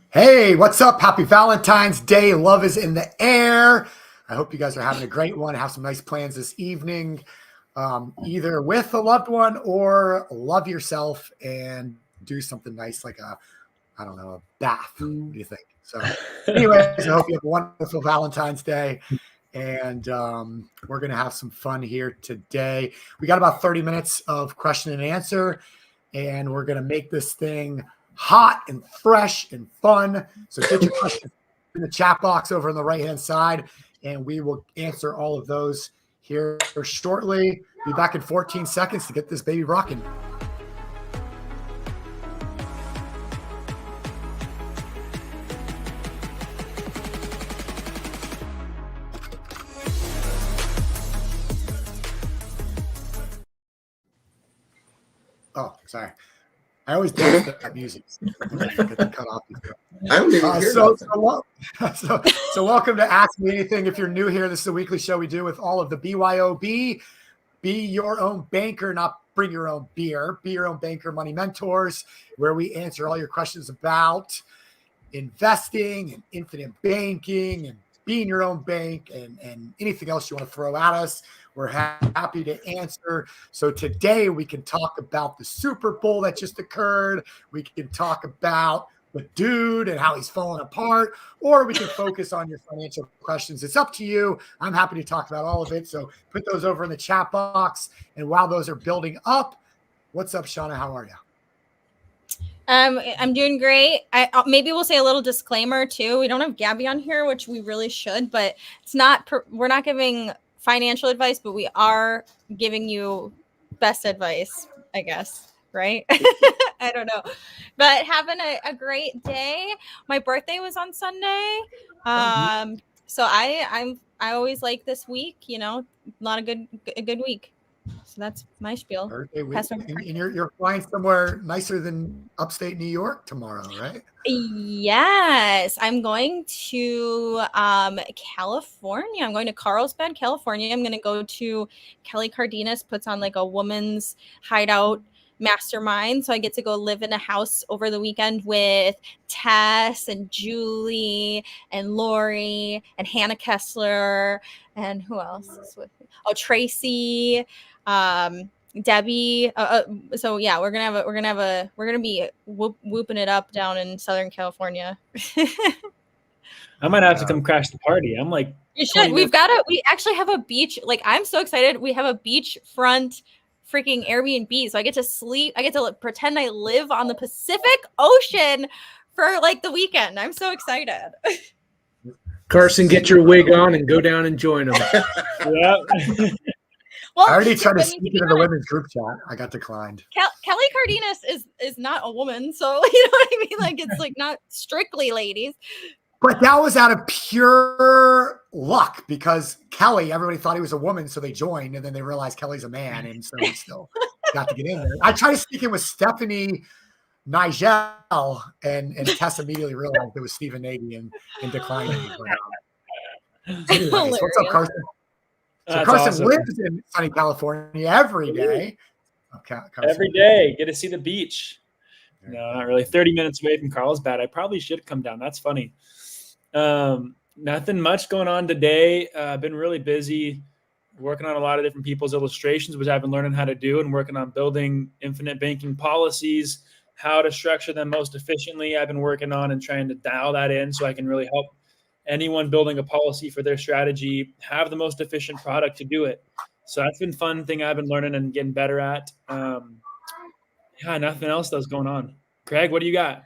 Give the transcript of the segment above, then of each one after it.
Hey, what's up? Happy Valentine's Day. Love is in the air. I hope you guys are having a great one. Have some nice plans this evening, either with a loved one or love yourself and do something nice like I don't know, a bath. What do you think? So anyways, I hope you have a wonderful Valentine's Day. And we're going to have some fun here today. We got about 30 minutes of question and answer, and we're going to make this thing hot and fresh and fun. So get your questions in the chat box over on the right-hand side, and we will answer all of those here shortly. Be back in 14 seconds to get this baby rocking. Oh, sorry. I always dance to that music. Cut off. I don't even hear so welcome to Ask Me Anything. If you're new here, this is a weekly show we do with all of the BYOB. Be your own banker, not bring your own beer. Be your own banker money mentors, where we answer all your questions about investing and infinite banking and being your own bank and anything else you want to throw at us. We're happy to answer. So today we can talk about the Super Bowl that just occurred. We can talk about the dude and how he's falling apart, or we can focus on your financial questions. It's up to you. I'm happy to talk about all of it. So put those over in the chat box. And while those are building up, what's up, Shauna? How are you? I'm doing great. Maybe we'll say a little disclaimer too. We don't have Gabby on here, which we really should, but it's not. We're not giving financial advice, but we are giving you best advice, I guess. Right? I don't know, but having a great day. My birthday was on Sunday, so I always like this week. You know, a good week. So that's my spiel. Birthday week. And you're flying somewhere nicer than upstate New York tomorrow, right? Yes, I'm going to California. I'm going to Carlsbad, California. I'm going to go to Kelly Cardenas puts on like a woman's hideout mastermind. So I get to go live in a house over the weekend with Tess and Julie and Lori and Hannah Kessler and who else is with me? Oh, Tracy, Debbie. So yeah, we're gonna be whooping it up down in Southern California. I might have to come crash the party. I'm like, you should. We actually have a beach. Like, I'm so excited. We have a beachfront freaking Airbnb. So I get to sleep. I get to pretend I live on the Pacific Ocean for like the weekend. I'm so excited. Carson, get your wig on and go down and join them. Yeah. Well, I already tried to speak into the women's group chat. I got declined. Kelly Cardenas is not a woman, so you know what I mean? Like, it's like not strictly ladies. But that was out of pure luck because Kelly, everybody thought he was a woman, so they joined, and then they realized Kelly's a man, and so he still got to get in there. I tried to speak in with Stephanie Nigel, and Tess immediately realized it was Stephen Nagy and declined it. Anyways, what's up, Carson? So Carson awesome. Lives in sunny California every day. Okay, every day. Get to see the beach. No, not really. 30 minutes away from Carlsbad. I probably should come down. That's funny. Nothing much going on today. I've been really busy working on a lot of different people's illustrations, which I've been learning how to do, and working on building infinite banking policies, how to structure them most efficiently. I've been working on and trying to dial that in so I can really help anyone building a policy for their strategy have the most efficient product to do it. So that's been a fun thing I've been learning and getting better at. Yeah, nothing else that's going on. Craig, what do you got?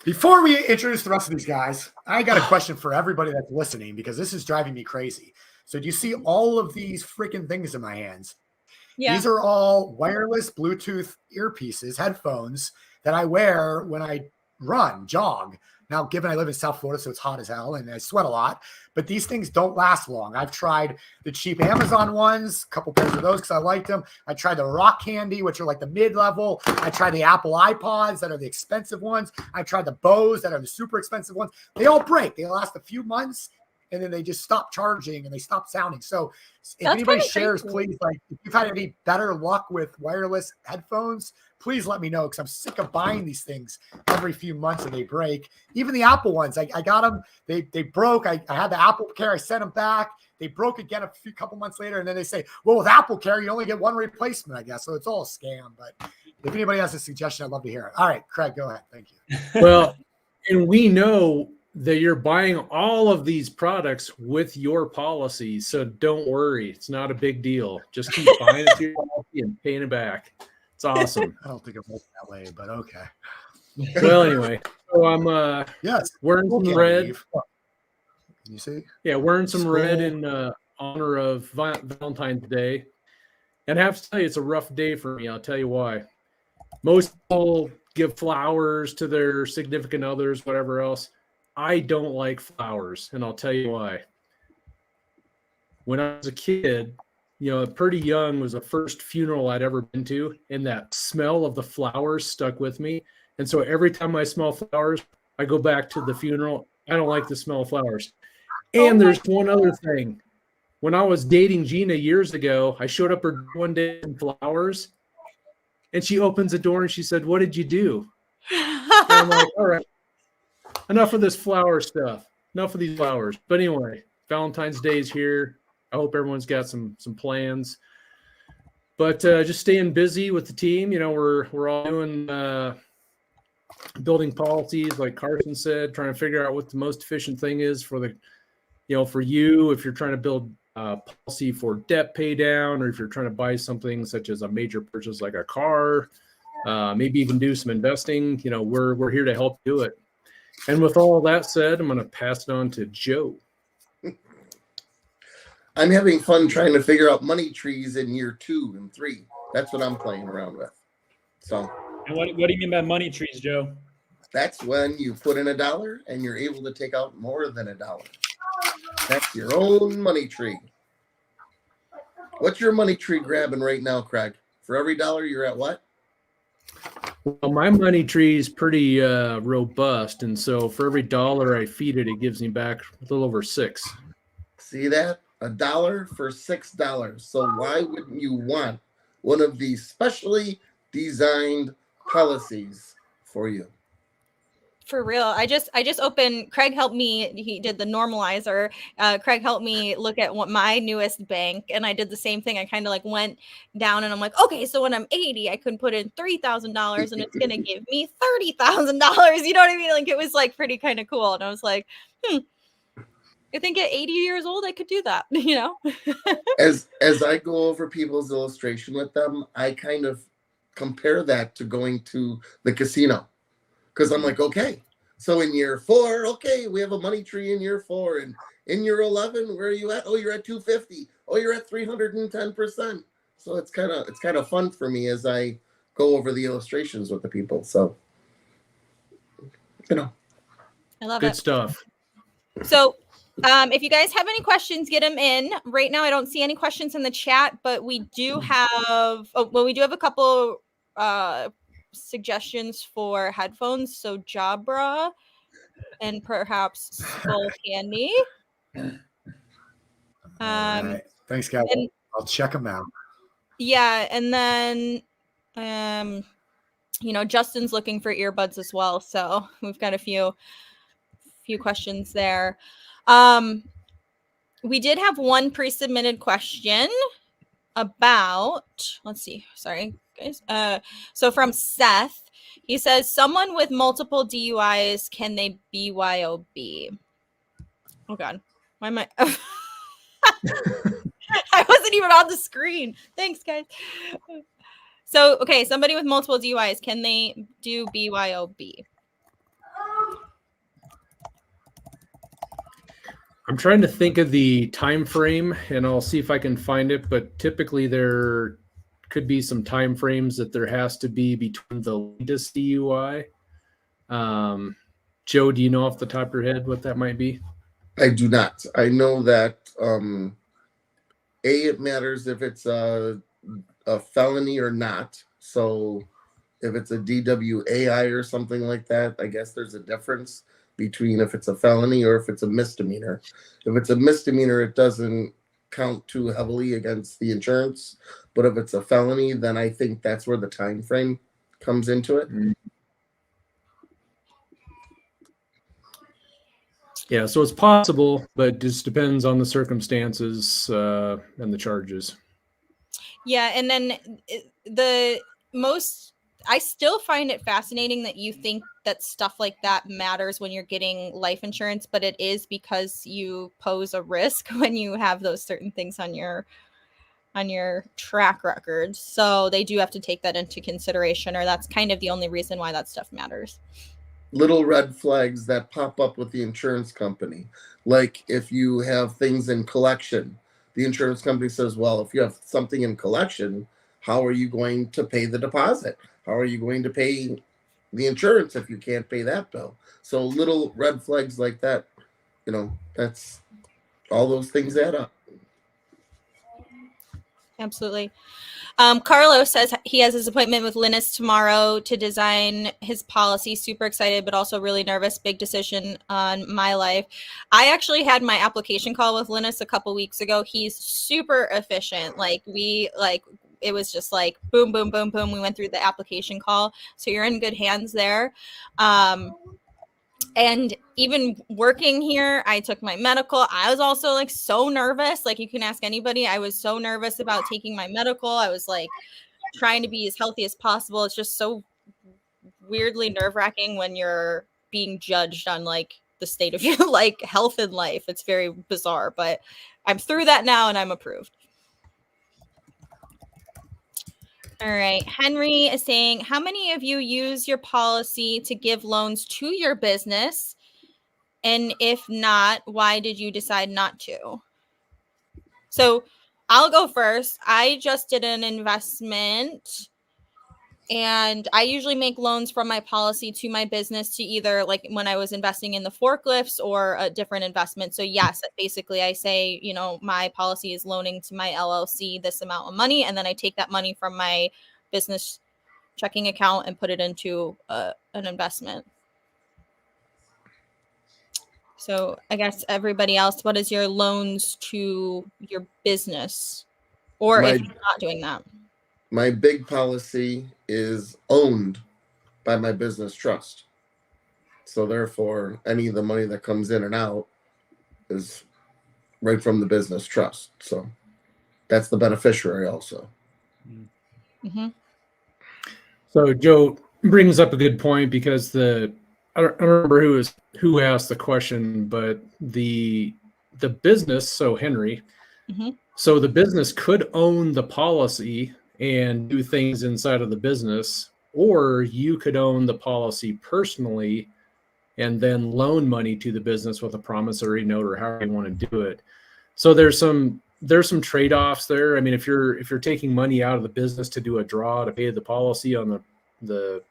Before we introduce the rest of these guys, I got a question for everybody that's listening because this is driving me crazy. So do you see all of these freaking things in my hands? Yeah. These are all wireless Bluetooth earpieces, headphones that I wear when I jog. Now, given I live in South Florida, so it's hot as hell and I sweat a lot, but these things don't last long. I've tried the cheap Amazon ones, a couple pairs of those because I liked them. I tried the Rock Candy, which are like the mid-level. I tried the Apple iPods that are the expensive ones. I tried the Bose that are the super expensive ones. They all break. They last a few months and then they just stop charging and they stop sounding. So if anybody shares, please, like if you've had any better luck with wireless headphones please let me know because I'm sick of buying these things every few months and they break. Even the Apple ones, I got them. They broke. I had the Apple Care. I sent them back. They broke again a couple months later. And then they say, well, with Apple Care, you only get one replacement, I guess. So it's all a scam. But if anybody has a suggestion, I'd love to hear it. All right, Craig, go ahead. Thank you. Well, and we know that you're buying all of these products with your policy. So don't worry. It's not a big deal. Just keep buying it to your policy and paying it back. It's awesome. I don't think it works that way, but okay. Well, anyway, so I'm Yes. wearing some Okay, red. Dave. Can you see? Yeah, wearing some red Scroll. in honor of Valentine's Day. And I have to tell you, it's a rough day for me. I'll tell you why. Most people give flowers to their significant others, whatever else. I don't like flowers, and I'll tell you why. When I was a kid, pretty young was the first funeral I'd ever been to, and that smell of the flowers stuck with me. And so every time I smell flowers, I go back to the funeral. I don't like the smell of flowers. And there's one other thing. When I was dating Gina years ago, I showed up her one day in flowers, and she opens the door and she said, "What did you do?" And I'm like, all right, enough of this flower stuff. Enough of these flowers. But anyway, Valentine's Day is here. I hope everyone's got some plans. But just staying busy with the team. We're all doing building policies, like Carson said, trying to figure out what the most efficient thing is for for you, if you're trying to build policy for debt pay down, or if you're trying to buy something such as a major purchase like a car, maybe even do some investing. We're here to help do it. And with all that said, I'm going to pass it on to Joe. I'm having fun trying to figure out money trees in year 2 and 3. That's what I'm playing around with. So, And what do you mean by money trees, Joe? that's when you put in $1 and you're able to take out more than $1. That's your own money tree. What's your money tree grabbing right now, Craig? For every $1, you're at what? Well, my money tree is pretty robust, and so for every $1 I feed it, it gives me back a little over $6. See that? $1 for $6. So why wouldn't you want one of these specially designed policies for you? For real. I just opened. Craig helped me. He did the normalizer. Craig helped me look at what my newest bank, and I did the same thing. I kind of went down, and I'm like, okay, so when I'm 80, I can put in $3,000, and it's gonna give me $30,000. You know what I mean? It was pretty kind of cool, and I was like, I think at 80 years old, I could do that. As I go over people's illustration with them, I kind of compare that to going to the casino. Because I'm like, okay, so in year 4, okay, we have a money tree in year 4. And in year 11, where are you at? Oh, you're at 250. Oh, you're at 310%. So it's kind of fun for me as I go over the illustrations with the people. So, I love it. Good stuff. So if you guys have any questions, get them in. Right now, I don't see any questions in the chat, but we do have, we do have a couple suggestions for headphones. So Jabra and perhaps Skull Candy. All right. Thanks, guys. And, I'll check them out. Yeah, and then Justin's looking for earbuds as well. So we've got a few questions there. We did have one pre-submitted question about, let's see, sorry guys. So from Seth, he says, someone with multiple DUIs, can they BYOB? Oh God, why am I? I wasn't even on the screen. Thanks, guys. So, okay, somebody with multiple DUIs, can they do BYOB? I'm trying to think of the time frame, and I'll see if I can find it. But typically, there could be some time frames that there has to be between the latest DUI. Joe, do you know off the top of your head what that might be? I do not. I know that it matters if it's a felony or not. So if it's a DWAI or something like that, I guess there's a difference between if it's a felony or if it's a misdemeanor. If it's a misdemeanor, it doesn't count too heavily against the insurance. But if it's a felony, then I think that's where the time frame comes into it. Yeah, so it's possible, but it just depends on the circumstances and the charges. Yeah, and then the most, I still find it fascinating that you think that stuff like that matters when you're getting life insurance, but it is because you pose a risk when you have those certain things on your track record. So they do have to take that into consideration, or that's kind of the only reason why that stuff matters. Little red flags that pop up with the insurance company. Like if you have things in collection, the insurance company says, well, if you have something in collection, how are you going to pay the deposit? How are you going to pay the insurance if you can't pay that bill? So little red flags like that, that's all those things add up. Absolutely. Carlos says he has his appointment with Linus tomorrow to design his policy. Super excited, but also really nervous. Big decision on my life. I actually had my application call with Linus a couple weeks ago. He's super efficient. It was just like boom, boom, boom, boom. We went through the application call. So you're in good hands there. And even working here, I took my medical. I was also like so nervous. Like you can ask anybody. I was so nervous about taking my medical. I was like trying to be as healthy as possible. It's just so weirdly nerve-wracking when you're being judged on like the state of your like health and life. It's very bizarre, but I'm through that now and I'm approved. All right. Henry is saying, how many of you use your policy to give loans to your business? And if not, why did you decide not to? So I'll go first. I just did an investment and I usually make loans from my policy to my business to either like when I was investing in the forklifts or a different investment. So yes, basically I say, my policy is loaning to my LLC this amount of money. And then I take that money from my business checking account and put it into an investment. So I guess everybody else, what is your loans to your business? Or if you're not doing that? My big policy is owned by my business trust. So therefore, any of the money that comes in and out is right from the business trust. So that's the beneficiary also. Mm-hmm. So Joe brings up a good point because I don't remember who asked the question, but the business, so Henry, mm-hmm. So the business could own the policy and do things inside of the business, or you could own the policy personally and then loan money to the business with a promissory note or however you want to do it. So there's some trade-offs there. I mean, if you're taking money out of the business to do a draw to pay the policy on the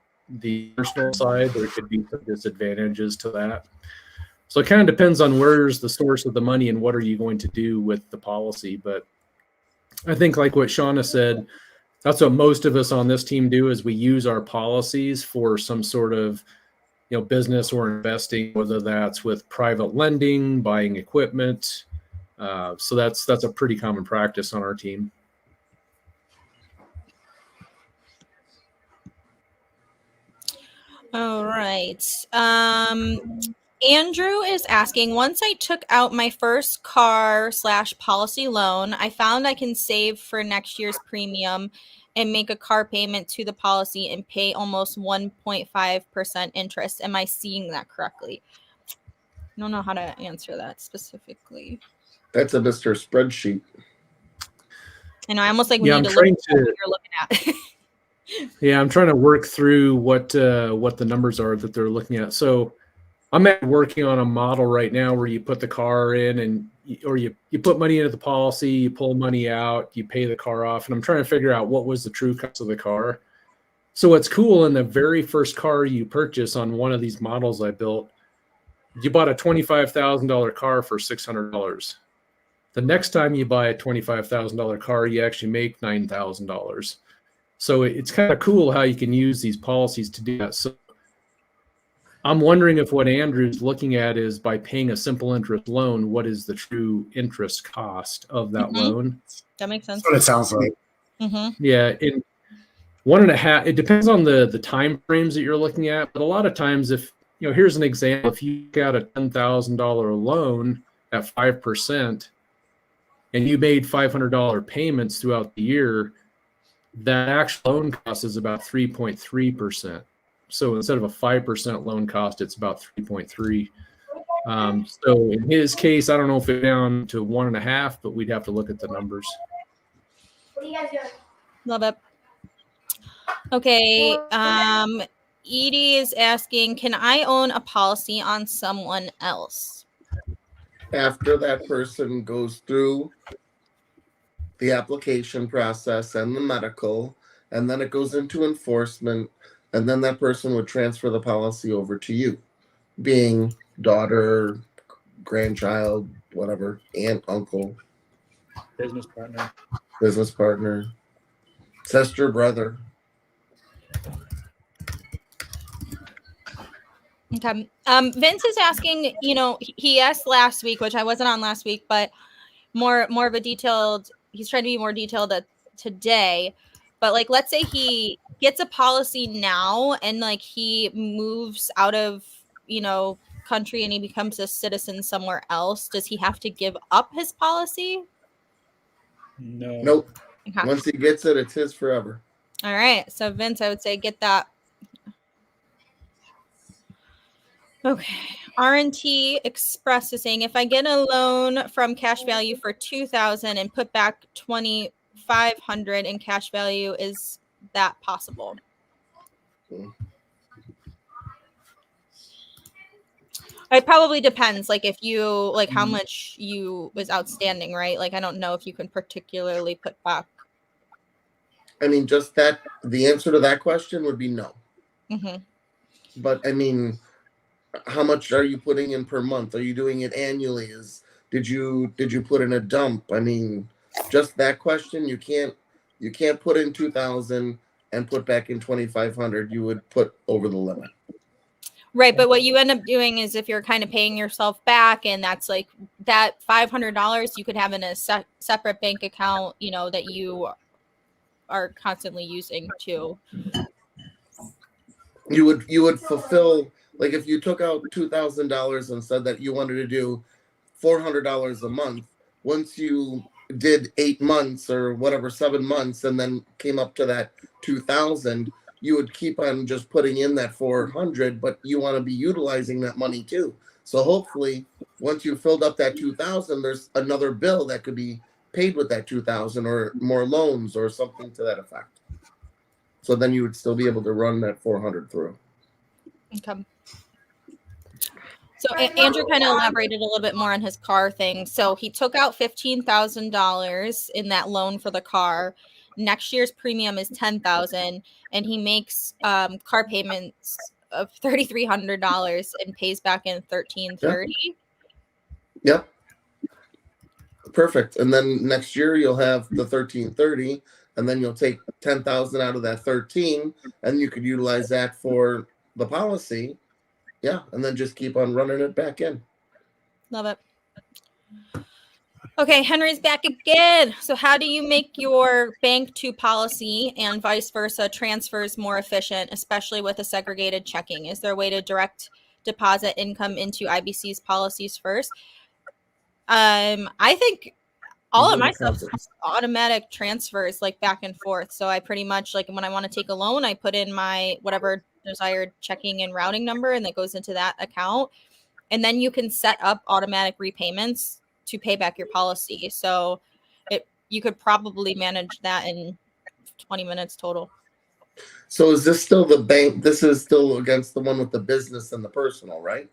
personal side, there could be some disadvantages to that. So it kind of depends on where's the source of the money and what are you going to do with the policy. But I think like what Shauna said, that's what most of us on this team do is we use our policies for some sort of business or investing, whether that's with private lending, buying equipment. So that's a pretty common practice on our team. All right. Andrew is asking, once I took out my first car / policy loan, I found I can save for next year's premium and make a car payment to the policy and pay almost 1.5% interest. Am I seeing that correctly? I don't know how to answer that specifically. That's a Mr. Spreadsheet. I know, I almost like we Yeah, need to look at what you're looking at. Yeah, I'm trying to work through what the numbers are that they're looking at. So I'm working on a model right now where you put the car in or you put money into the policy, you pull money out, you pay the car off. And I'm trying to figure out what was the true cost of the car. So what's cool, in the very first car you purchase on one of these models I built, you bought a $25,000 car for $600. The next time you buy a $25,000 car, you actually make $9,000. So it's kind of cool how you can use these policies to do that. So I'm wondering if what Andrew's looking at is by paying a simple interest loan, what is the true interest cost of that loan? That makes sense. That's what it sounds like. Mm-hmm. Yeah. And 1.5. It depends on the time frames that you're looking at, but a lot of times, if here's an example: if you got a $10,000 loan at 5%, and you made $500 payments throughout the year, that actual loan cost is about 3.3%. So instead of a 5% loan cost, it's about 3.3. So in his case, I don't know if it's down to 1.5, but we'd have to look at the numbers. Love it. Okay. Edie is asking, can I own a policy on someone else? After that person goes through the application process and the medical, and then it goes into enforcement, and then that person would transfer the policy over to you, being daughter, grandchild, whatever, aunt, uncle, Business partner. business partner, sister, brother. Okay. Vince is asking, he asked last week, which I wasn't on last week, but more of a detailed, he's trying to be more detailed today. But like, let's say he gets a policy now and like he moves out of, country and he becomes a citizen somewhere else. Does he have to give up his policy? No. Nope. Okay. Once he gets it, it's his forever. All right. So Vince, I would say get that. Okay. R&T Express is saying, if I get a loan from Cash Value for $2,000 and put back $2,500 in cash value, is that possible? It probably depends, like if you like how much you was outstanding, right? Like I don't know if you can particularly put back. I mean, just that the answer to that question would be no. Mm-hmm. But I mean, how much are you putting in per month? Are you doing it annually? Did you put in a dump? I mean, just that question, you can't put in 2,000 and put back in 2,500. You would put over the limit. Right, but what you end up doing is if you're kind of paying yourself back, and that's like that $500 you could have in a separate bank account, that you are constantly using too. You would fulfill, like if you took out $2,000 and said that you wanted to do $400 a month. Once you did 8 months or whatever, 7 months, and then came up to that 2,000. You would keep on just putting in that 400, but you want to be utilizing that money too. So hopefully, once you filled up that 2,000, there's another bill that could be paid with that 2,000 or more loans or something to that effect. So then you would still be able to run that 400 through. Okay. So Andrew kind of elaborated a little bit more on his car thing. So he took out $15,000 in that loan for the car. Next year's premium is $10,000, and he makes car payments of $3,300 and pays back in $1,330. Yep. Perfect. And then next year you'll have the $1,330, and then you'll take $10,000 out of that 13, and you could utilize that for the policy. Yeah, and then just keep on running it back in. Love it. Okay, Henry's back again. So how do you make your bank to policy and vice versa transfers more efficient, especially with a segregated checking? Is there a way to direct deposit income into IBC's policies first? I think all of my stuff is automatic transfers, like back and forth. So I pretty much, like when I want to take a loan, I put in my whatever desired checking and routing number, and that goes into that account. And then you can set up automatic repayments to pay back your policy. So you could probably manage that in 20 minutes total. So is this still the bank? This is still against the one with the business and the personal, right?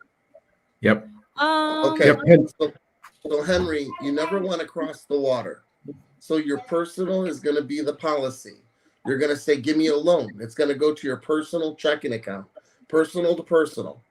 Yep. Okay. Yep. So Henry, you never want to cross the water. So your personal is going to be the policy. You're going to say, give me a loan. It's going to go to your personal checking account, personal to personal.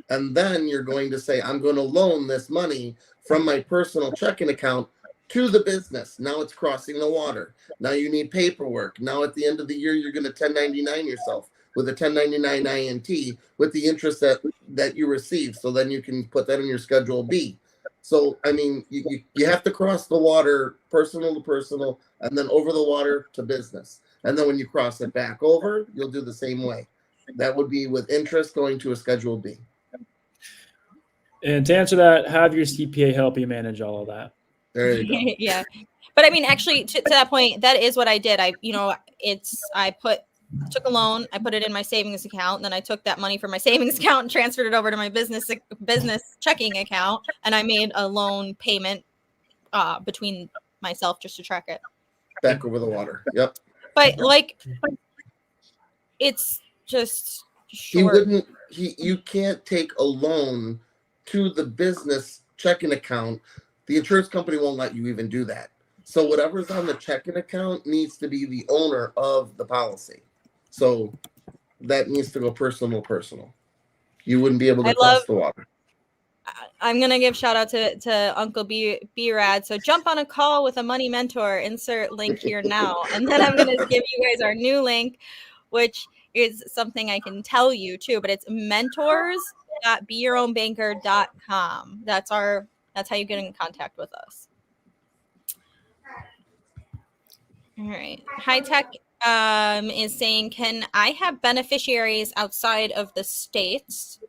And then you're going to say, I'm going to loan this money from my personal checking account to the business. Now it's crossing the water. Now you need paperwork. Now at the end of the year, you're going to 1099 yourself with a 1099 INT with the interest that you receive. So then you can put that in your Schedule B. So, I mean, you have to cross the water, personal to personal, and then over the water to business. And then when you cross it back over, you'll do the same way. That would be with interest going to a Schedule B. And to answer that, have your CPA help you manage all of that. There you go. Yeah. But I mean, actually, to that point, that is what I did. I took a loan, I put it in my savings account, and then I took that money from my savings account and transferred it over to my business checking account, and I made a loan payment between myself just to track it. Back over the water. Yep. But like, it's just short. You can't take a loan to the business checking account. The insurance company won't let you even do that. So whatever's on the checking account needs to be the owner of the policy. So that needs to go personal. You wouldn't be able to cross the water. I'm going to give shout out to Uncle B-Rad. So jump on a call with a money mentor, insert link here now. And then I'm going to give you guys our new link, which is something I can tell you too, but it's mentors.beyourownbanker.com. That's how you get in contact with us. All right. High Tech is saying, can I have beneficiaries outside of the States?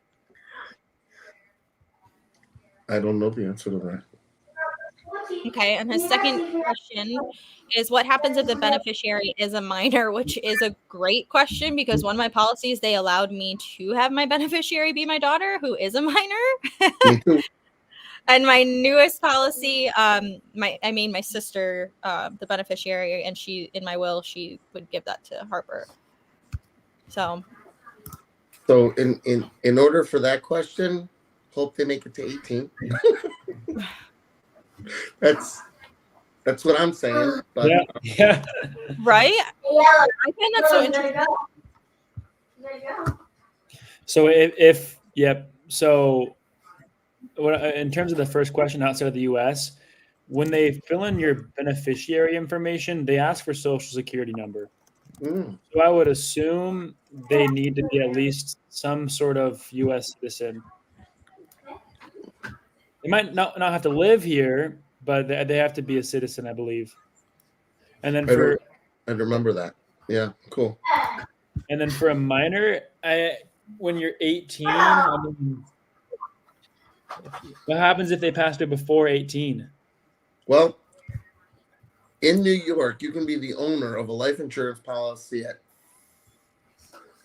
I don't know the answer to that. Okay. And his second question is, what happens if the beneficiary is a minor, which is a great question because one of my policies, they allowed me to have my beneficiary be my daughter who is a minor. Me too. And my newest policy, I made my sister the beneficiary, and she, in my will, she would give that to Harper. So in order for that question, hope they make it to 18. That's what I'm saying. But yeah. Right? I find that so interesting. So in terms of the first question outside of the U.S., when they fill in your beneficiary information, they ask for Social Security number. So I would assume they need to be at least some sort of U.S. citizen. They might not have to live here, but they have to be a citizen, I believe. And then I remember that. Yeah, cool. And then for a minor, when you're 18, what happens if they passed it before 18? Well, in New York, you can be the owner of a life insurance policy at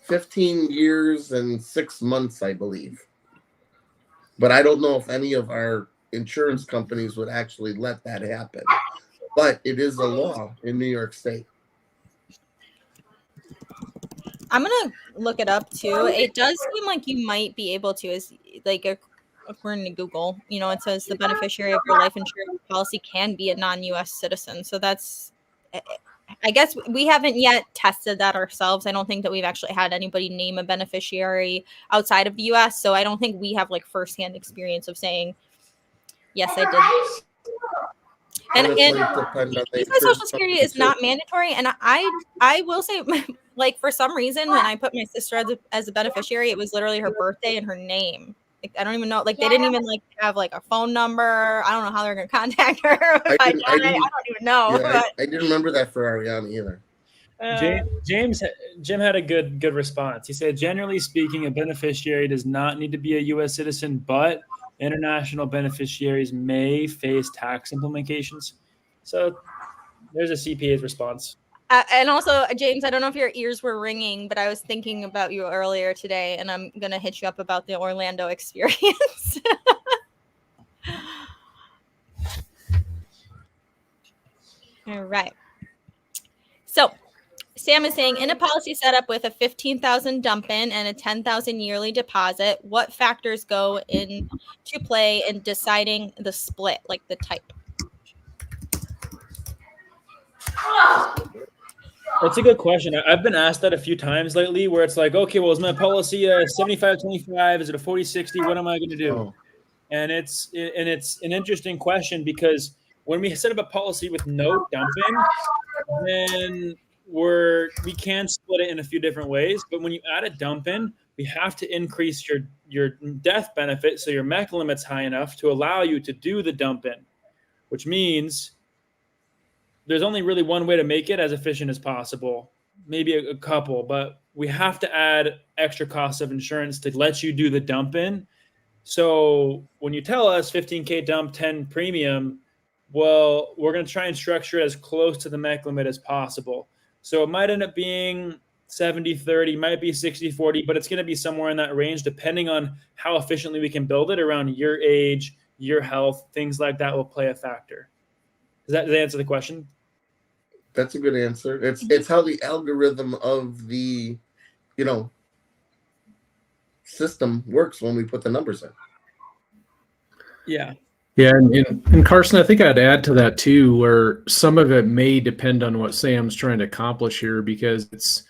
15 years and 6 months, I believe. But I don't know if any of our insurance companies would actually let that happen. But it is a law in New York State. I'm going to look it up too. It does seem like you might be able to, is like according to Google, it says the beneficiary of your life insurance policy can be a non-US citizen. So that's, I guess we haven't yet tested that ourselves. I don't think that we've actually had anybody name a beneficiary outside of the US. So I don't think we have like firsthand experience of saying, yes, I did. And because Social Security is not mandatory. And I will say, like, for some reason, when I put my sister as a beneficiary, it was literally her birthday and her name. Like, I don't even know. Like, they didn't even like have like a phone number. I don't know how they're going to contact her. I don't even know. Yeah, I didn't remember that for Ariana either. Jim had a good response. He said, generally speaking, a beneficiary does not need to be a U.S. citizen, but international beneficiaries may face tax implications. So there's a CPA's response. And also, James, I don't know if your ears were ringing, but I was thinking about you earlier today, and I'm going to hit you up about the Orlando experience. All right. So Sam is saying, in a policy setup with a $15,000 dump-in and a $10,000 yearly deposit, what factors go into play in deciding the split, like the type? That's a good question. I've been asked that a few times lately where it's like, okay, well, is my policy a 75-25? Is it a 40-60? What am I going to do? Oh. And it's an interesting question because when we set up a policy with no dump-in, then we can split it in a few different ways. But when you add a dump-in, we have to increase your death benefit so your MEC limit's high enough to allow you to do the dump-in, which means there's only really one way to make it as efficient as possible. maybe a couple, but we have to add extra costs of insurance to let you do the dump in. So when you tell us 15K dump, 10 premium, well, we're going to try and structure it as close to the MEC limit as possible. So it might end up being 70-30, might be 60-40, but it's going to be somewhere in that range, depending on how efficiently we can build it around your age, your health, things like that will play a factor. Does that answer the question? That's a good answer. It's how the algorithm of the, system works when we put the numbers in. Yeah. Yeah, and Carson, I think I'd add to that too, where some of it may depend on what Sam's trying to accomplish here, because it's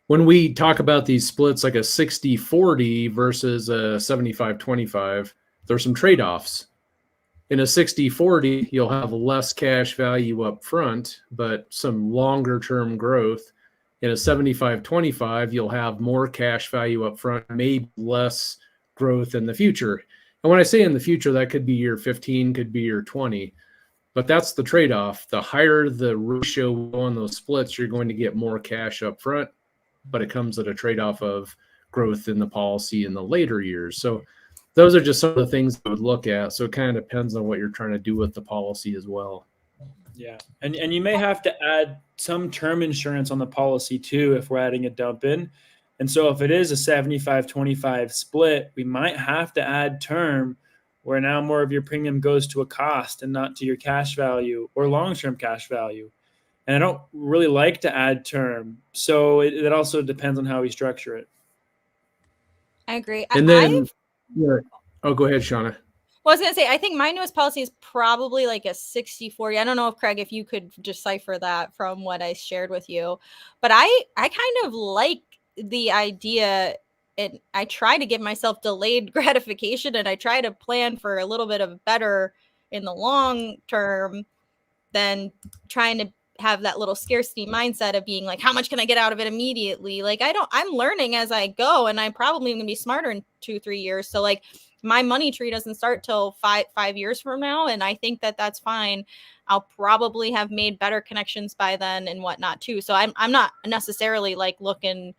when we talk about these splits like a 60-40 versus a 75-25, there's some trade-offs. In a 60-40, you'll have less cash value up front, but some longer term growth. In a 75-25, you'll have more cash value up front, maybe less growth in the future. And when I say in the future, that could be year 15, could be year 20. But that's the trade-off. The higher the ratio on those splits, you're going to get more cash up front, but it comes at a trade-off of growth in the policy in the later years. So those are just some of the things I would look at. So it kind of depends on what you're trying to do with the policy as well. Yeah. And you may have to add some term insurance on the policy too, if we're adding a dump in. And so if it is a 75-25 split, we might have to add term, where now more of your premium goes to a cost and not to your cash value or long-term cash value. And I don't really like to add term. So it also depends on how we structure it. I agree. And then, oh, go ahead, Shauna. Well, I was going to say, I think my newest policy is probably like a 60-40. I don't know if, Craig, if you could decipher that from what I shared with you. But I kind of like the idea, and I try to give myself delayed gratification, and I try to plan for a little bit of better in the long term than trying to have that little scarcity mindset of being like, how much can I get out of it immediately? Like, I'm learning as I go, and I'm probably going to be smarter in 2-3 years. So like, my money tree doesn't start till five years from now. And I think that that's fine. I'll probably have made better connections by then and whatnot too. So I'm not necessarily like looking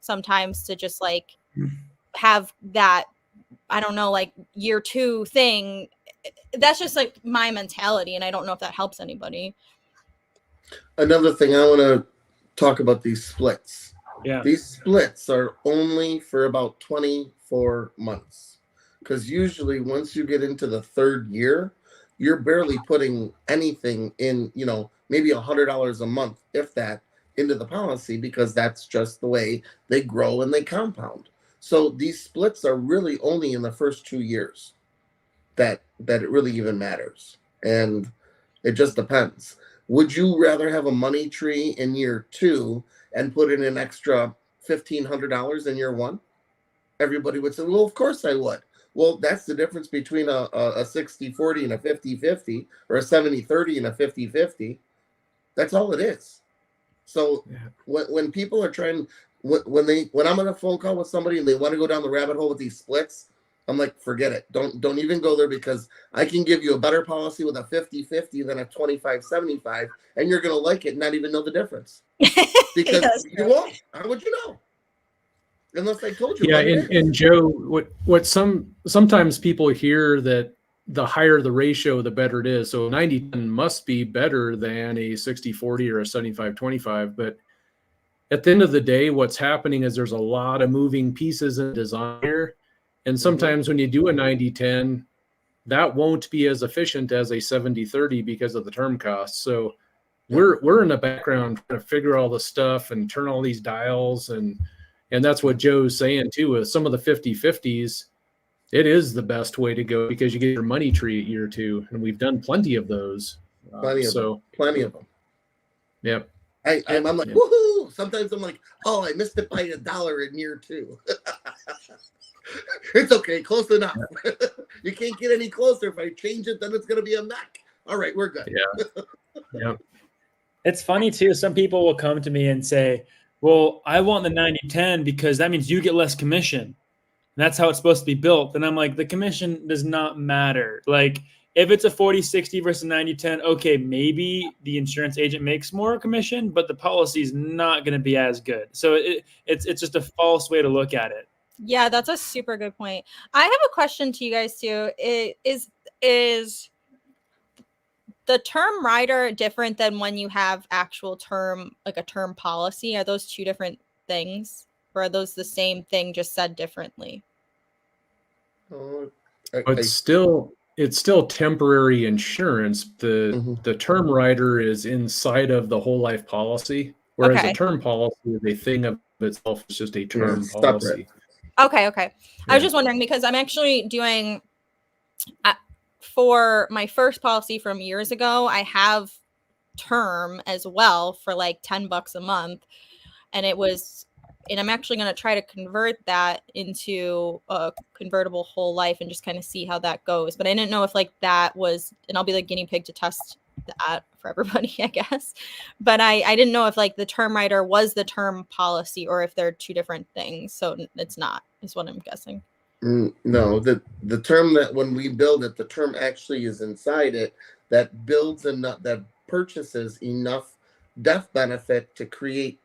sometimes to just like have that, I don't know, like year 2 thing. That's just like my mentality. And I don't know if that helps anybody. Another thing I want to talk about, these splits. Yeah. These splits are only for about 24 months. Because usually once you get into the 3rd year, you're barely putting anything in, maybe $100 a month, if that, into the policy, because that's just the way they grow and they compound. So these splits are really only in the first 2 years that it really even matters. And it just depends. Would you rather have a money tree in year 2 and put in an extra $1,500 in year 1? Everybody would say, well, of course I would. Well, that's the difference between a 60-40 and a 50-50, or a 70-30 and a 50-50. That's all it is. So when people are trying, when I'm on a phone call with somebody and they want to go down the rabbit hole with these splits, I'm like, forget it. Don't even go there, because I can give you a better policy with a 50-50 than a 25-75, and you're going to like it and not even know the difference. Because yes, you won't. How would you know? Unless I told you. Yeah, and Joe, what sometimes people hear that the higher the ratio, the better it is. So 90-10 must be better than a 60-40 or a 75-25. But at the end of the day, what's happening is there's a lot of moving pieces in design here. And sometimes when you do a 90-10, that won't be as efficient as a 70-30 because of the term costs. So we're in the background trying to figure all the stuff and turn all these dials, and that's what Joe's saying too. With some of the 50-50s, it is the best way to go because you get your money tree at year 2, and we've done plenty of those. Plenty of them. Yep. I'm like, woohoo! Sometimes I'm like, oh, I missed it by $1 in year 2. It's okay, close enough. You can't get any closer. If I change it, then it's going to be a Mac. All right, we're good. Yeah. It's funny too. Some people will come to me and say, well, I want the 90-10 because that means you get less commission. And that's how it's supposed to be built. And I'm like, the commission does not matter. Like, If it's a 40-60 versus 90-10, okay, maybe the insurance agent makes more commission, but the policy is not going to be as good. So it's just a false way to look at it. Yeah, that's a super good point. I have a question to you guys too. Is the term rider different than when you have actual term, like a term policy? Are those two different things, or are those the same thing just said differently? But it's still temporary insurance. The term rider is inside of the whole life policy, whereas a term policy is a thing of itself. It's just a term policy. Okay. I was just wondering because I'm actually doing for my first policy from years ago, I have term as well for like $10 a month, and I'm actually going to try to convert that into a convertible whole life and just kind of see how that goes. But I didn't know if like that was, and I'll be the guinea pig to test that for everybody, I guess. But I didn't know if like the term rider was the term policy or if they're two different things. So it's not, is what I'm guessing. No, the term that when we build it, the term actually is inside it that builds enough, that purchases enough death benefit to create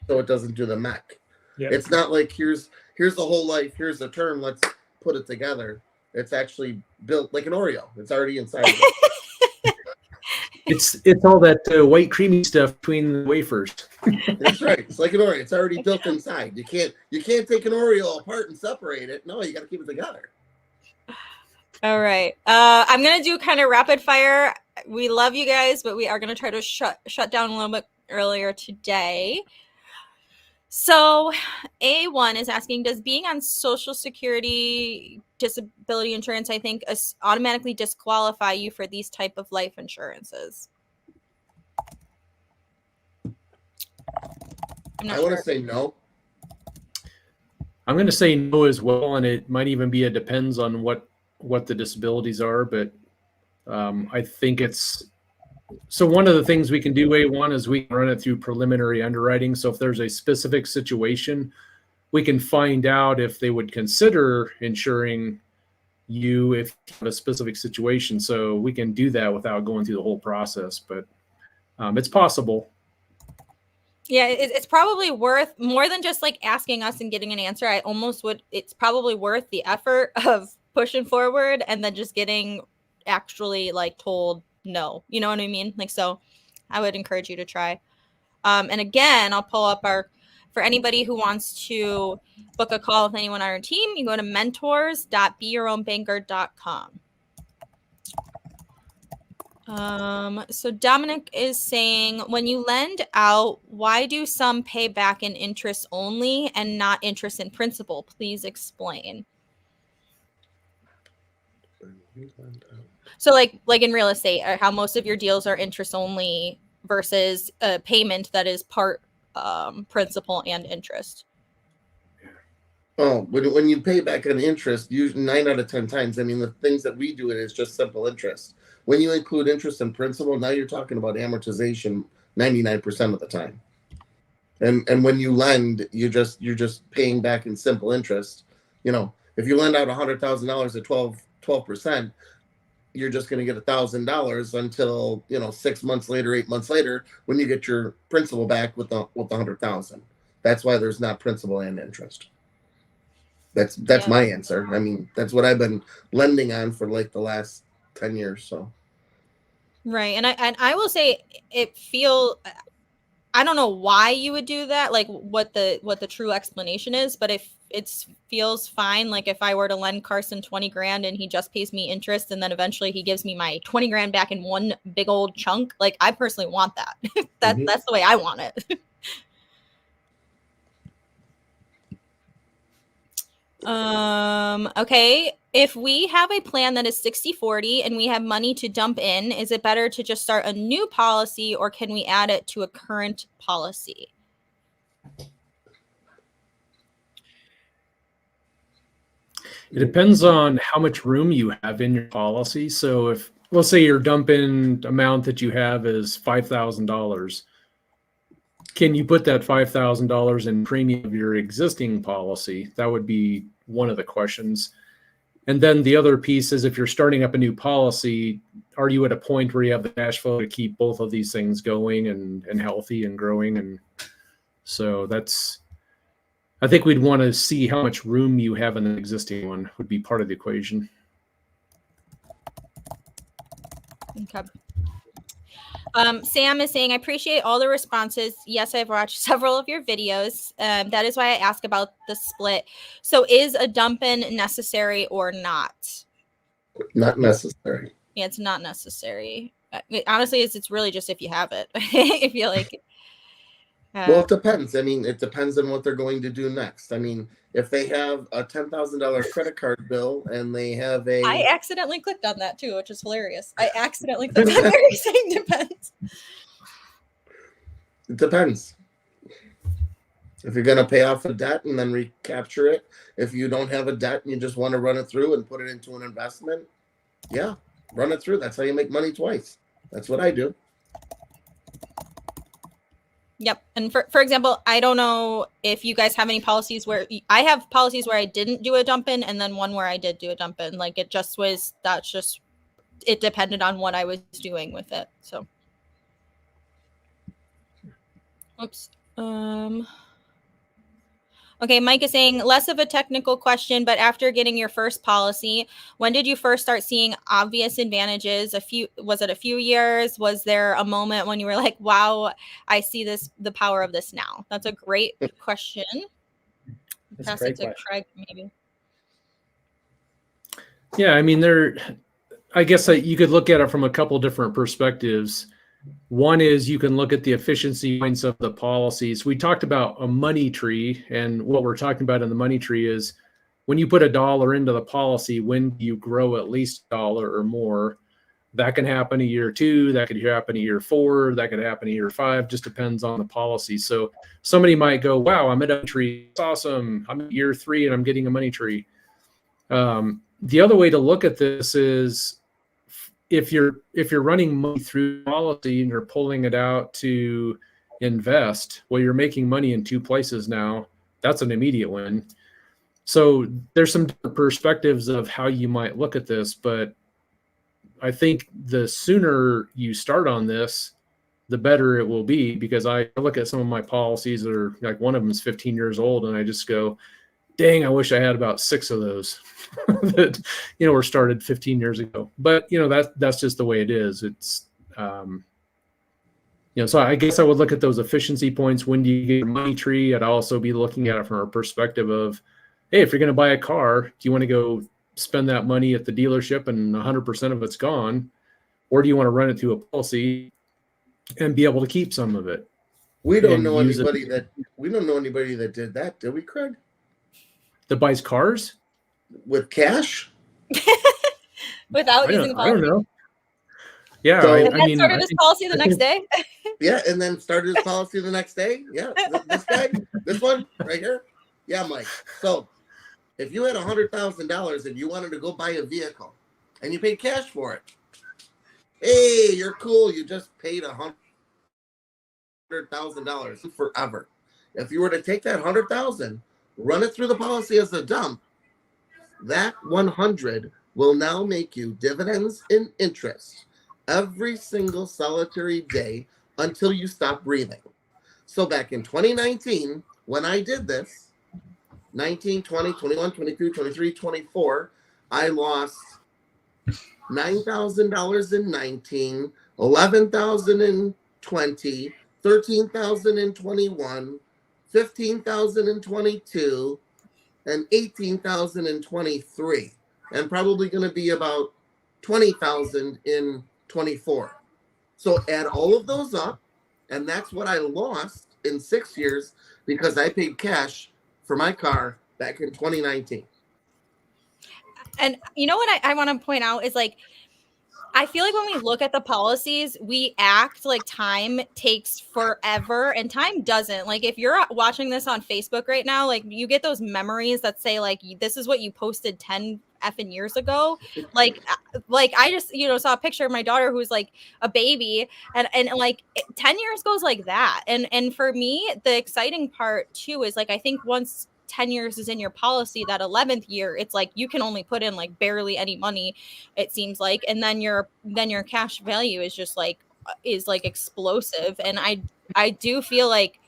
so it doesn't do the mech. Yep. It's not like here's the whole life, here's the term, let's put it together. It's actually built like an Oreo. It's already inside of it. It's all that white creamy stuff between the wafers. That's right. It's like an Oreo. It's already built inside. You can't take an Oreo apart and separate it. No, you got to keep it together. All right. I'm gonna do kind of rapid fire. We love you guys, but we are gonna try to shut down a little bit earlier today. So A1 is asking, does being on Social Security disability insurance, I think, automatically disqualify you for these type of life insurances? I want to say no. I'm going to say no as well, and it might even be a depends on what the disabilities are, but I think it's so one of the things we can do, A1, is we can run it through preliminary underwriting. So if there's a specific situation, we can find out if they would consider insuring you if you have a specific situation. So we can do that without going through the whole process, but it's possible. Yeah, it's probably worth more than just like asking us and getting an answer. I almost would. It's probably worth the effort of pushing forward and then just getting actually like told no. You know what I mean? Like, so I would encourage you to try. And again, I'll pull up for anybody who wants to book a call with anyone on our team, you go to mentors.beyourownbanker.com. So Dominic is saying, when you lend out, why do some pay back in interest only and not interest in principal? Please explain. So like in real estate, how most of your deals are interest only versus a payment that is part principal and interest. Oh, when you pay back an interest, usually 9 out of 10 times, I mean, the things that we do, it is just simple interest. When you include interest and principal, now you're talking about amortization 99% of the time. And when you lend, you're just paying back in simple interest. You know, if you lend out $100,000 at 12%, you're just going to get $1,000 until 6 months later, 8 months later, when you get your principal back with the $100,000. That's why there's not principal and interest. That's my answer. I mean, that's what I've been lending on for like the last 10 years. So. Right. And I will say I don't know why you would do that, like what the true explanation is, but if it feels fine, like if I were to lend Carson 20 grand and he just pays me interest and then eventually he gives me my 20 grand back in one big old chunk, like I personally want that. That's the way I want it. Okay. If we have a plan that is 60-40 and we have money to dump in, is it better to just start a new policy or can we add it to a current policy? It depends on how much room you have in your policy. So if, let's say your dump-in amount that you have is $5,000, can you put that $5,000 in premium of your existing policy? That would be one of the questions. And then the other piece is if you're starting up a new policy, are you at a point where you have the cash flow to keep both of these things going and healthy and growing? And so I think we'd want to see how much room you have in an existing one would be part of the equation. Okay. Sam is saying, I appreciate all the responses. Yes, I've watched several of your videos. That is why I ask about the split. So is a dump-in necessary or not? Not necessary. Yeah, it's not necessary. Honestly, it's really just if you have it. If you like. Well, it depends. I mean, it depends on what they're going to do next. I mean, if they have a $10,000 credit card bill and they have a... I accidentally clicked on that too, which is hilarious. I accidentally clicked on where you're saying depends. It depends. If you're going to pay off a debt and then recapture it, if you don't have a debt and you just want to run it through and put it into an investment, yeah, run it through. That's how you make money twice. That's what I do. Yep. And for example, I don't know if you guys have any policies where I have policies where I didn't do a dump in and then one where I did do a dump in. Like it depended on what I was doing with it. So, oops. Okay, Mike is saying less of a technical question, but after getting your first policy, when did you first start seeing obvious advantages? Was it a few years? Was there a moment when you were like, wow, I see the power of this now? That's a great question. Pass it to Craig, maybe. Yeah, I mean, I guess you could look at it from a couple different perspectives. One is you can look at the efficiency points of the policies. We talked about a money tree, and what we're talking about in the money tree is when you put $1 into the policy, when you grow at least $1 or more. That can happen a year 2, that could happen a year 4, that could happen a year 5, just depends on the policy. So somebody might go, wow, I'm at a tree, it's awesome. I'm at year 3 and I'm getting a money tree. The other way to look at this is if you're running money through policy and you're pulling it out to invest, well, you're making money in 2 places now. That's an immediate win. So there's some different perspectives of how you might look at this, but I think the sooner you start on this, the better it will be, because I look at some of my policies that are like, one of them is 15 years old, and I just go, dang, I wish I had about 6 of those that, were started 15 years ago. But, that's just the way it is. It's, so I guess I would look at those efficiency points. When do you get your money tree? I'd also be looking at it from a perspective of, hey, if you're going to buy a car, do you want to go spend that money at the dealership and 100% of it's gone? Or do you want to run it through a policy and be able to keep some of it? We don't know anybody that did that, do we, Craig? That buys cars with cash without using the policy. I don't know. Yeah, so, and then started his policy the next day. Yeah, and then started his policy the next day. Yeah, this guy, this one right here. Yeah, Mike. So, if you had $100,000 and you wanted to go buy a vehicle, and you paid cash for it, hey, you're cool. You just paid $100,000 forever. If you were to take that $100,000, run it through the policy as a dump, that 100 will now make you dividends and interest every single solitary day until you stop breathing. So back in 2019, when I did this, 19, 20, 21, 22, 23, 24, I lost $9,000 in 19, $11,000 in 20, $13,000 in 21, $15,000 in 22, and $18,000 in 23, and probably going to be about $20,000 in 24. So add all of those up, and that's what I lost in 6 years because I paid cash for my car back in 2019. And you know what I want to point out is, like, I feel like when we look at the policies, we act like time takes forever, and time doesn't. Like, if you're watching this on Facebook right now, like, you get those memories that say, like, this is what you posted 10 effing years ago. Like I just, saw a picture of my daughter who's like a baby, and like 10 years goes like that. And for me, the exciting part too is, like, I think once 10 years is in your policy, that 11th year, it's like you can only put in like barely any money, it seems like. And then your cash value is just like explosive. And I do feel like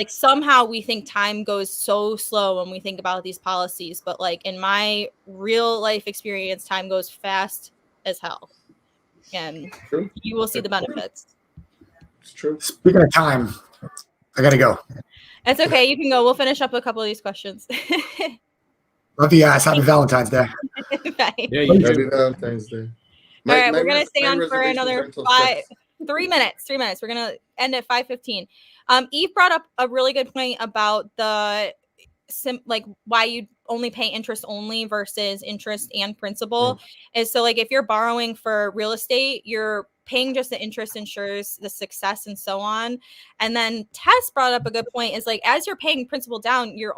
somehow we think time goes so slow when we think about these policies, but like in my real life experience, time goes fast as hell, and True. you will see the benefits. It's true. Speaking of time, I gotta go. It's okay. You can go. We'll finish up a couple of these questions. Love you guys. Happy Valentine's Day. Bye. Yeah, you Happy do. Valentine's Day. All right, we're gonna stay my on for reservations another are until 3 minutes. We're gonna end at 5:15. Eve brought up a really good point about the why you only pay interest only versus interest and principal. Is so like if you're borrowing for real estate, you're paying just the interest ensures the success and so on. And then Tess brought up a good point is like as you're paying principal down, you're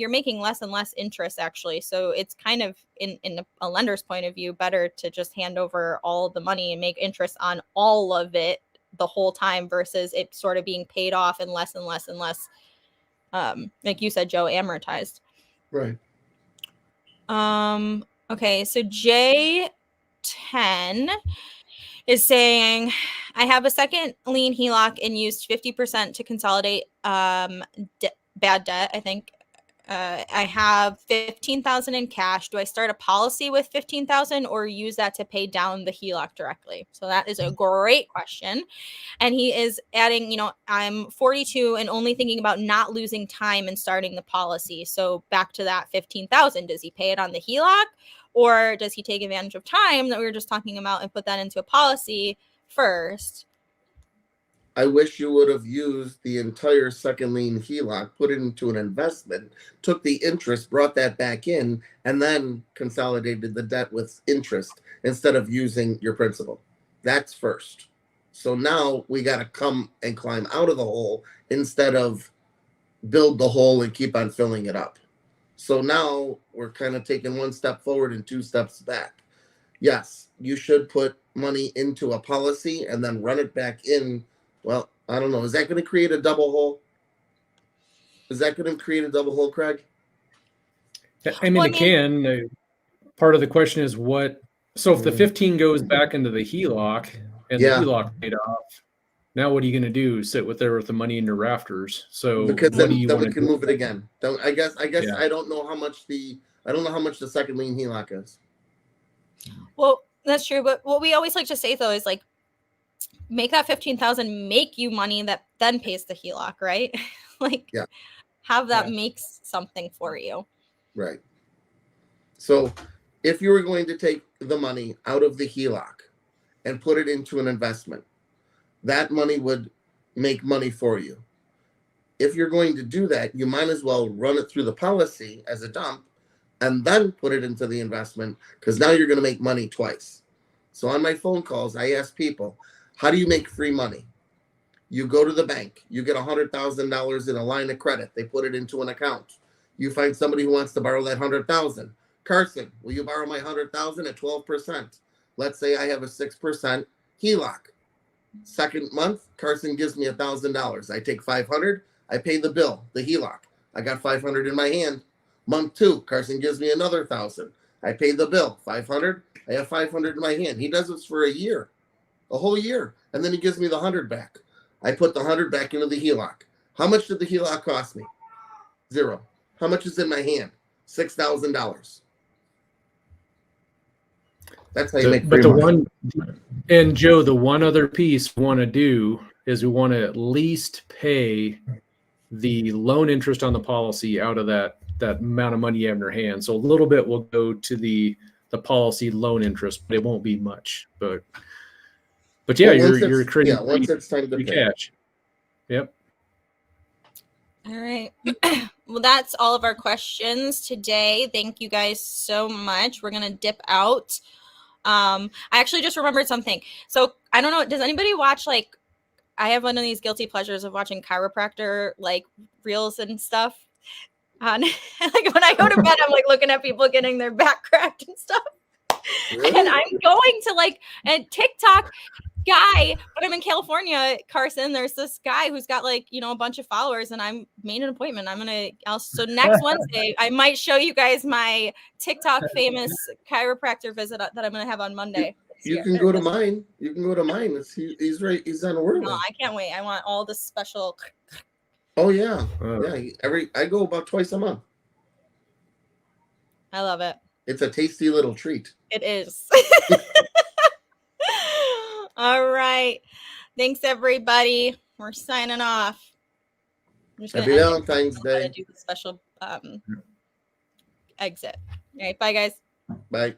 making less and less interest actually. So it's kind of in a lender's point of view better to just hand over all the money and make interest on all of it the whole time versus it sort of being paid off and less and less and less, like you said, Joe, amortized. Right. Okay, so J10 is saying, I have a second lien HELOC and used 50% to consolidate bad debt, I think. I have $15,000 in cash. Do I start a policy with $15,000 or use that to pay down the HELOC directly? So that is a great question. And he is adding, I'm 42 and only thinking about not losing time in starting the policy. So back to that $15,000, does he pay it on the HELOC or does he take advantage of time that we were just talking about and put that into a policy first? I wish you would have used the entire second lien HELOC, put it into an investment, took the interest, brought that back in, and then consolidated the debt with interest instead of using your principal. That's first. So now we got to come and climb out of the hole instead of build the hole and keep on filling it up. So now we're kind of taking one step forward and 2 steps back. Yes, you should put money into a policy and then run it back in. Well, I don't know. Is that going to create a double hole? Is that going to create a double hole, Craig? I mean, it can. Part of the question is what. So if the 15 goes back into the HELOC and the HELOC paid off, now what are you going to do? Sit with the money in your rafters? So because then we can move it again. I guess yeah. I don't know how much the second lien HELOC is. Well, that's true. But what we always like to say though is like, make that $15,000 make you money that then pays the HELOC, right? Have that makes something for you. Right. So if you were going to take the money out of the HELOC and put it into an investment, that money would make money for you. If you're going to do that, you might as well run it through the policy as a dump and then put it into the investment because now you're going to make money twice. So on my phone calls, I ask people, how do you make free money? You go to the bank. You get $100,000 in a line of credit. They put it into an account. You find somebody who wants to borrow that $100,000. Carson, will you borrow my $100,000 at 12%? Let's say I have a 6% HELOC. Second month, Carson gives me $1,000. I take $500. I pay the bill, the HELOC. I got $500 in my hand. Month 2, Carson gives me another $1,000. I pay the bill, $500. I have $500 in my hand. He does this for a year. A whole year, and then he gives me the 100 back. I put the 100 back into the HELOC. How much did the HELOC cost me? 0. How much is in my hand? $6,000. That's how you make free money. And Joe, the one other piece we want to do is we want to at least pay the loan interest on the policy out of that amount of money you have in your hand. So a little bit will go to the policy loan interest, but it won't be much. But yeah, you're creating once it's time to pay cash. Yep. All right. Well, that's all of our questions today. Thank you guys so much. We're going to dip out. I actually just remembered something. So I don't know. Does anybody watch I have one of these guilty pleasures of watching chiropractor reels and stuff. When I go to bed, I'm looking at people getting their back cracked and stuff. Really? And I'm going to and TikTok guy, but I'm in California, Carson. There's this guy who's got like, a bunch of followers, and I'm made an appointment. So next Wednesday, I might show you guys my TikTok famous chiropractor visit that I'm going to have on Monday. You can go to mine. You can go to mine. He's right. He's on a word. No, I can't wait. I want all the special. Oh yeah. Yeah. I go about twice a month. I love it. It's a tasty little treat. It is. All right. Thanks, everybody. We're signing off. Happy Valentine's Day. Do the special exit. All right. Bye, guys. Bye.